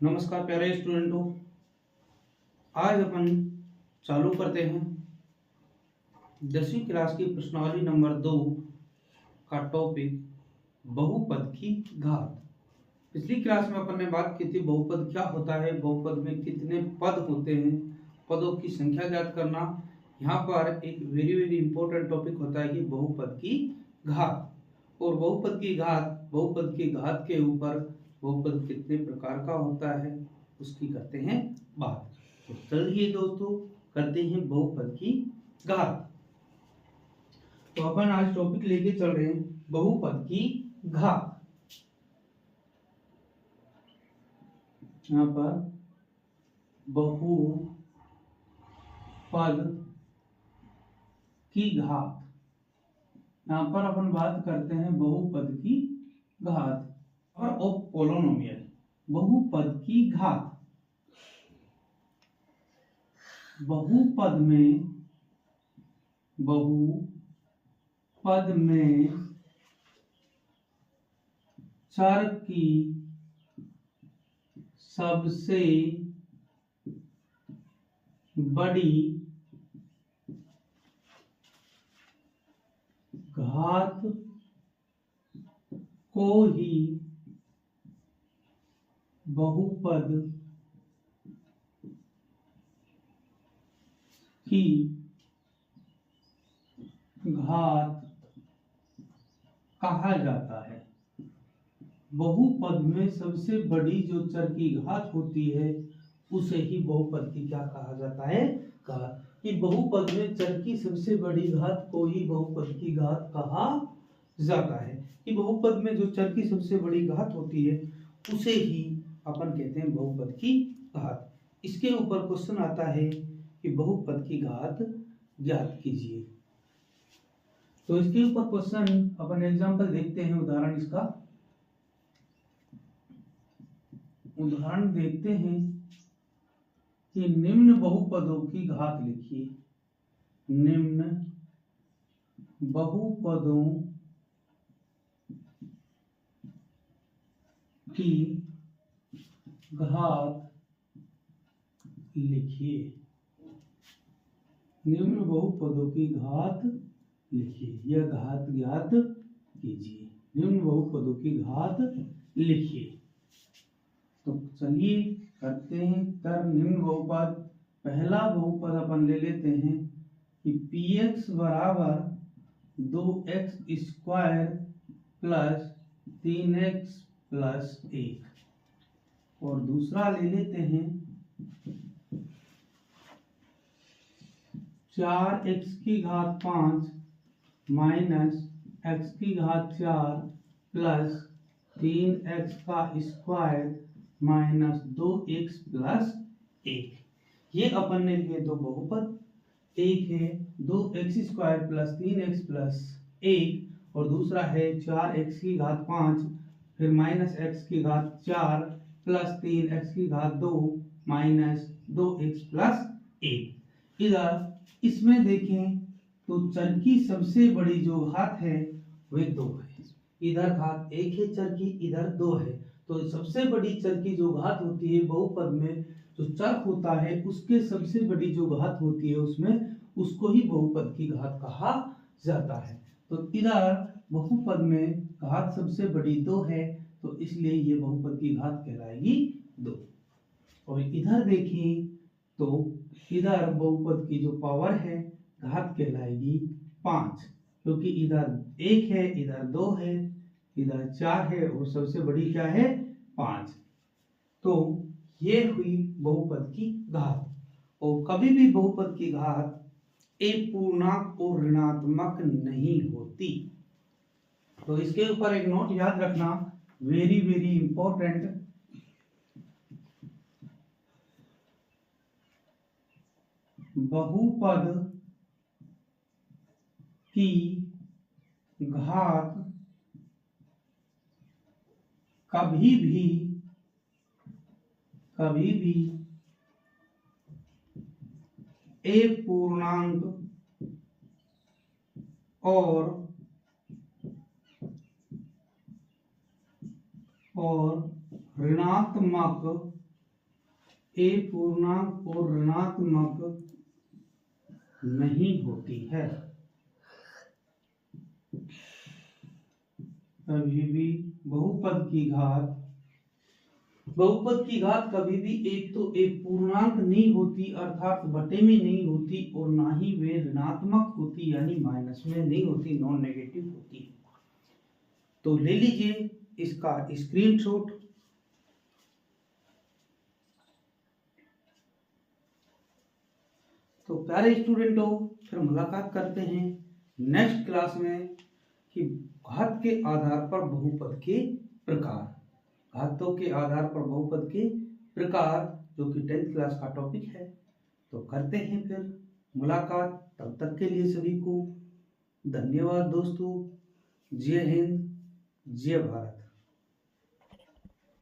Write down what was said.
नमस्कार प्यारे स्टूडेंटों। आज अपन चालू करते हैं 10वीं क्लास की प्रश्नावली नंबर 2 का टॉपिक बहुपद की घात। पिछली क्लास में अपन ने बात की थी बहुपद क्या होता है, बहुपद में कितने पद होते हैं, पदों की संख्या ज्ञात करना। यहाँ पर एक वेरी इंपॉर्टेंट टॉपिक होता है कि बहुपद की घात। और बहुपद की घात के ऊपर बहुपद कितने प्रकार का होता है उसकी करते हैं बात। तो चलिए दोस्तों करते हैं बहुपद की घात। तो अपन आज टॉपिक लेके चल रहे हैं बहुपद की घात। यहाँ पर बहुपद की घात, यहाँ पर अपन बात करते हैं बहुपद की घात और ऑफ पोलिनोमियल। बहुपद की घात बहुपद में चर की सबसे बड़ी घात को ही बहुपद की घात कहा जाता है। बहुपद में सबसे बड़ी जो चर की घात होती है उसे ही बहुपद की क्या कहा जाता है, घात। कि बहुपद में चर की सबसे बड़ी घात को ही बहुपद की घात कहा जाता है। कि बहुपद में जो चर की सबसे बड़ी घात होती है उसे ही अपन कहते हैं बहुपद की घात। इसके ऊपर क्वेश्चन आता है कि बहुपद की घात ज्ञात कीजिए। तो इसके ऊपर क्वेश्चन अपन एग्जांपल देखते हैं, उदाहरण इसका उदाहरण देखते हैं कि निम्न बहुपदों की घात लिखिए। निम्न बहुपदों की घात लिखिए। निम्न बहुपदों की घात लिखिए, यह घात ज्ञात कीजिए। निम्न बहुपदों की घात लिखिए। तो चलिए करते हैं कर निम्न बहुपद। पहला बहुपद अपन ले लेते हैं कि px बराबर 2x square plus 3x plus 1। और दूसरा ले लेते हैं 4x की घात 5 माइनस x की घात 4 प्लस 3x का स्क्वायर माइनस 2x प्लस 1। ये अपन ने लिए दो बहुपद। एक है 2x square plus 3x plus 1 और दूसरा है 4x की घात 5 फिर माइनस x की घात 4 प्लस 3x की घात 2 माइनस 2x प्लस 1। इधर इसमें देखें तो चर की सबसे बड़ी जो घात है वे 2 है। इधर घात 1 है चर की, इधर 2 है। तो सबसे बड़ी चर की जो घात होती है बहुपद में जो चर होता है उसके सबसे बड़ी जो घात होती है उसमें उसको ही बहुपद की घात कहा जाता है। तो इधर बहुपद में घात सबसे बड़ी 2 है तो इसलिए ये बहुपद की घात कहलाएगी 2। और इधर देखें तो इधर बहुपद की जो पावर है घात कहलाएगी 5, क्योंकि इधर 1 है, इधर 2 है, इधर 4 है और सबसे बड़ी क्या है 5। तो ये हुई बहुपद की घात। और कभी भी बहुपद की घात एक पूर्णांक और ऋणात्मक नहीं होती। तो इसके ऊपर एक नोट याद रखना, वेरी इंपॉर्टेंट। बहुपद की घात कभी भी एक पूर्णांक और ऋणात्मक अपूर्णांक और ऋणात्मक नहीं होती है। कभी भी बहुपद की घात कभी भी एक तो एक पूर्णांक नहीं होती अर्थात बटे में नहीं होती, और ना ही वे ऋणात्मक होती यानी माइनस में नहीं होती, नॉन नेगेटिव होती। तो ले लीजिए इसका स्क्रीनशॉट। तो प्यारे स्टूडेंटों, फिर मुलाकात करते हैं नेक्स्ट क्लास में कि घात के आधार पर बहुपद के प्रकार, घातों के आधार पर बहुपद के प्रकार, जो कि 10th क्लास का टॉपिक है। तो करते हैं फिर मुलाकात। तब तक के लिए सभी को धन्यवाद दोस्तों। जय हिंद, जय भारत।